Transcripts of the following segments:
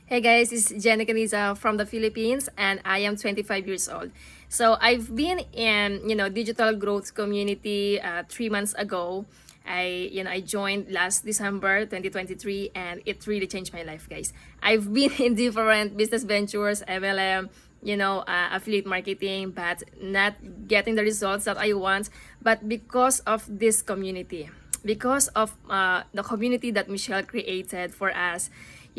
Hey guys, it's Jenny Caniza from the Philippines and I am 25 years old. So I've been in, digital growth community 3 months ago. I joined last December 2023 and it really changed my life, guys. I've been in different business ventures, MLM, affiliate marketing, but not getting the results that I want. But because of this community, because of the community that Michelle created for us,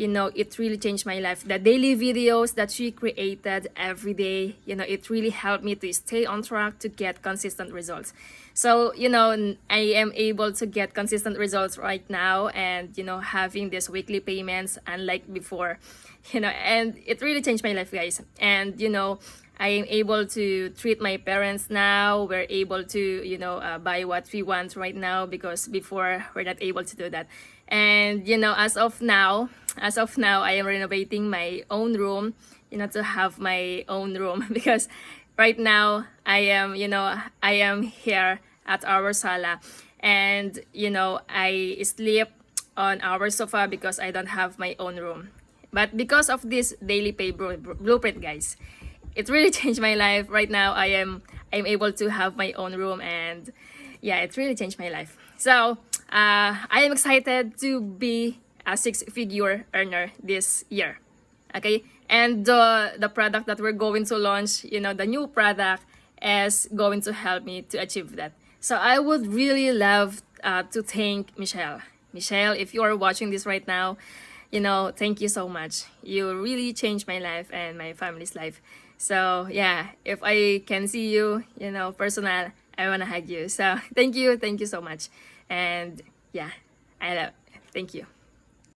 it really changed my life. The daily videos that she created every day, it really helped me to stay on track to get consistent results. So, I am able to get consistent results right now and, having these weekly payments unlike before, and it really changed my life, guys. And, I am able to treat my parents now. We're able to, buy what we want right now because before we're not able to do that. And, as of now, I am renovating my own room, to have my own room because right now I am here at our sala and, I sleep on our sofa because I don't have my own room. But because of this daily pay blueprint, guys, it really changed my life. Right now I'm able to have my own room and yeah, it really changed my life. So I am excited to be a six-figure earner this year. Okay, and the product that we're going to launch, the new product is going to help me to achieve that. So I would really love to thank Michelle. Michelle, if you are watching this right now, thank you so much. You really changed my life and my family's life. So yeah, if I can see you, personal, I wanna hug you. So thank you so much. And yeah, I love. Thank you.